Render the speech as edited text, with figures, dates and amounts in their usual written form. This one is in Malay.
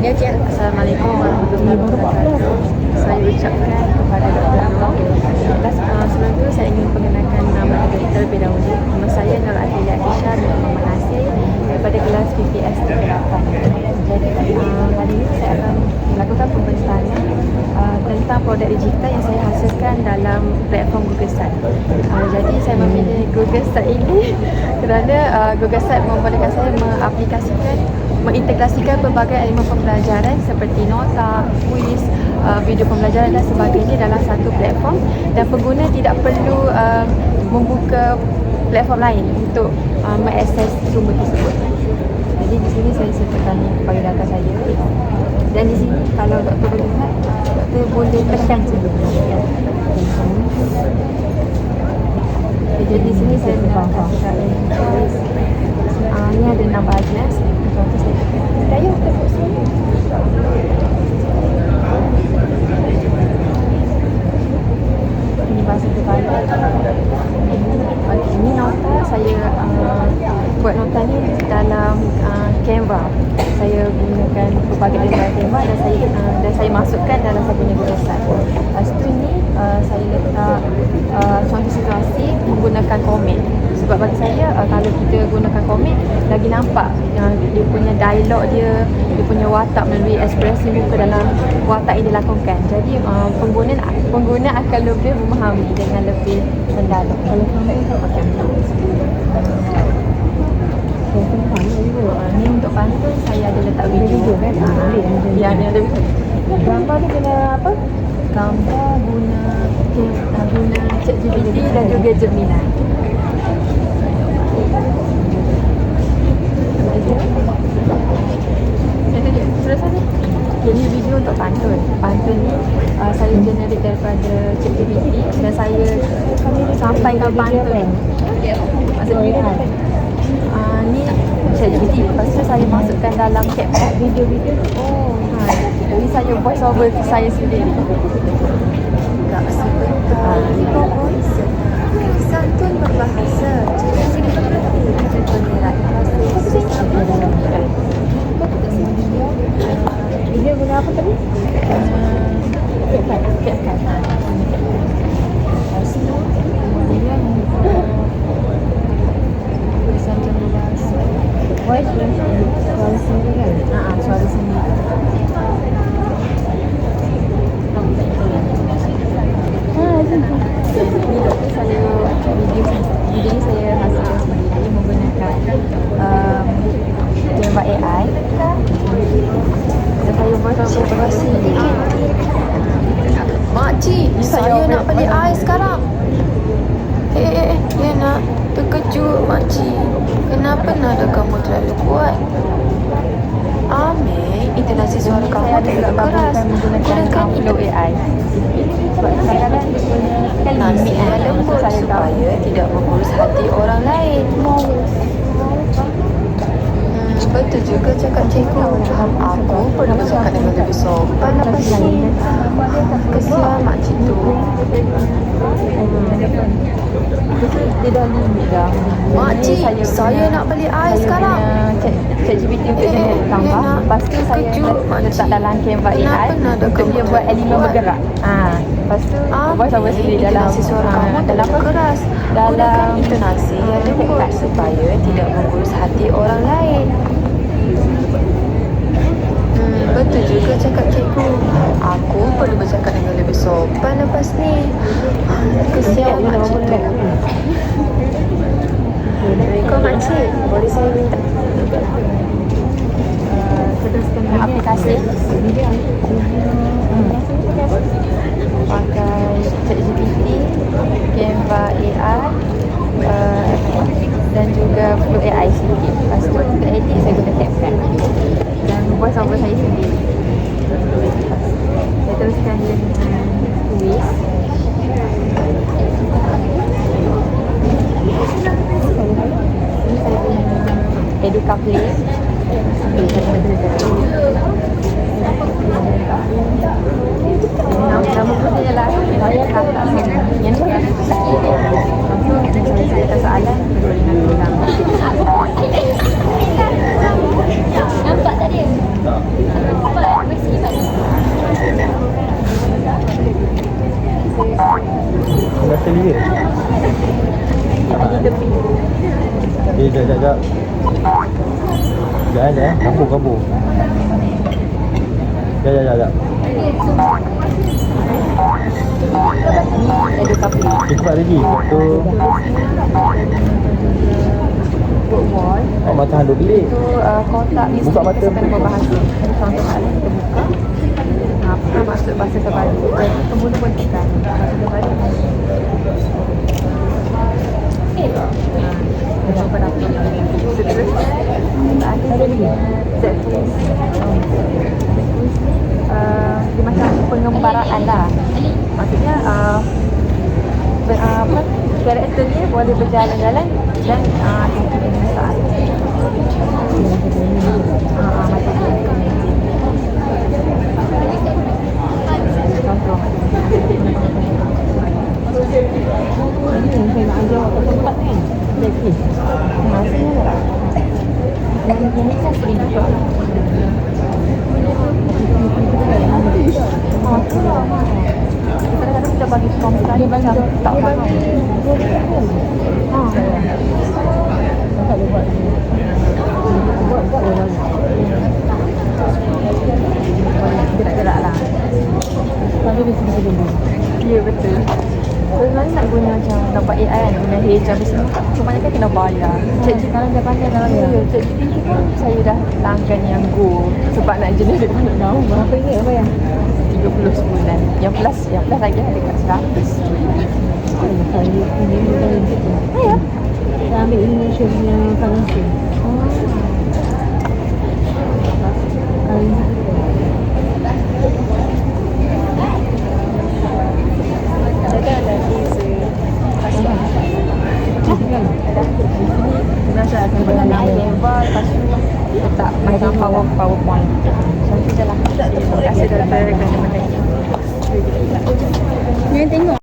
Assalamualaikum warahmatullahi wabarakatuh. Saya ucapkan kepada Dr. Nur. Sebelum itu saya ingin perkenalkan nama saya terlebih dahulu. Nama saya Nur Adila Isha bin Muhammad Nasir daripada kelas PPS 38. Jadi hari ini saya akan melakukan pembentahan tentang produk digital yang saya hasilkan dalam platform Google Start. Jadi saya memilih Google Start ini kerana Google Start membolehkan saya mengintegrasikan pelbagai elemen pembelajaran seperti nota, kuis, video pembelajaran dan sebagainya dalam satu platform, dan pengguna tidak perlu membuka platform lain untuk mengakses sumber tersebut. Jadi di sini saya sertakan kepada data saya, dan di sini kalau doktor boleh lihat, doktor boleh tekan sini. Jadi di sini saya nak kasihkan ni ada 6 bahagian. Contoh saya tekan daya tepuk sini. Ini bahasa terbaru. Ini nota saya buat nota ni dalam Canva. Saya gunakan pelbagai elemen Canva dan saya masukkan dalam saya punya Google Start. Lepas tu ni saya letak contoh situasi menggunakan komik. Sebab bagi saya kalau kita gunakan komik lagi nampak dia punya dialog dia punya watak melalui ekspresi muka dalam watak yang dilakukan. Jadi pengguna akan lebih memahami dengan lebih mendalam. Kalau kamu macam ni untuk pantun saya ada letak video kan. Ya, dia ada gambar ni guna apa? Gambar guna ChatGPT dan juga Gemini. Terus ni ini video untuk pantun. Pantun ni saya generate daripada ChatGPT dan saya sampaikan pantun. Maksudnya ni ChatGPT. Lepas tu saya masukkan dalam CapCut video-video. Jadi saya voice over saya sendiri. Tak sebentar. Santun berbahasa. Video guna apa tadi? CapCut. Lepas tu kemudian santun berbahasa. Voice suara sendiri kan? Suara sendiri. Ini doktor saya video ni saya hasilkan sendiri menggunakan Canva AI. Dan saya buat operasi. Makcik, saya nak beli air sekarang. Ya nak terkejut makcik. Kenapa nada kamu terlalu kuat? Amir, intonasi suara kamu terlalu keras. Gunakan itu AI. Nami yang lembut supaya tidak mengurus hati orang lain. Betul juga cakap cikgu. Aku pernah bercakap dengan lebih sopan lepas ni. Kesian makcik tu. Makcik, saya nak beli air sekarang. ChatGPT untuk generate gambar. Lepas tu saya letak dalam Canva AI untuk dia buat elemen bergerak. Lepas tu voice over sendiri dalam suara kamu dalam keras. Dalam intonasi yang lembut supaya tidak mengurus hati orang lain. Betul juga cakap cikgu. Aku perlu bercakap dengan lebih sopan lepas ni. Kesian makcik tu. Assalamualaikum makcik. Boleh saya minta teruskan aplikasi pakai ChatGPT, Canva AI dan juga Flow AI sedikit. Lepas tu untuk edit saya guna CapCut dan voice over saya sendiri. Saya teruskan dengan kuis. Ini saya guna Educaplay. Nama pun dia lah. Saya kata yang ni kan. Saya soalan boleh nak ulang. Nampak tak dia? Jangan. Kabur. Ya. Ada kafe. Cepat ready. Tu. Wall. Oh, macam handuk bilik. Itu kotak ni Buka mata. kita kena bahasa. Jadi contoh soalan kita buka. Apa maksud bahasa terbalik? Jadi pemula pun tekan bahasa terbalik. Cuba dapat. Seterusnya ada dia macam pengembaraan lah. Maksudnya karakter dia boleh berjalan-jalan dan tengok saat contoh Ini yang saya nak ajar waktu tempat kan. Jadi maksudnya ini kan sering juga tu lah kadang-kadang kita bagi form tadi macam tak faham tak boleh buat gerak-gerak lah tapi dia sini dulu. ya betul sebenarnya nak guna macam dapat AI kan guna H habis ni kebanyakan kena bayar Sekarang dia pandai dalam ya dia. ChatGPT pun saya dah langgan yang Go sebab nak generate banyak Tahu berapa ringgit apa ya? 30 sebulan yang plus lagi ada dekat 100 Saya ini bukan ringgit tu. ya Saya ambil Indonesia punya currency. Currency kita. ada teaser Kan? biasa akan guna Canva lepas tu letak macam PowerPoint macam tu je lah terima kasih doktor kerana mendengar. Yang tengok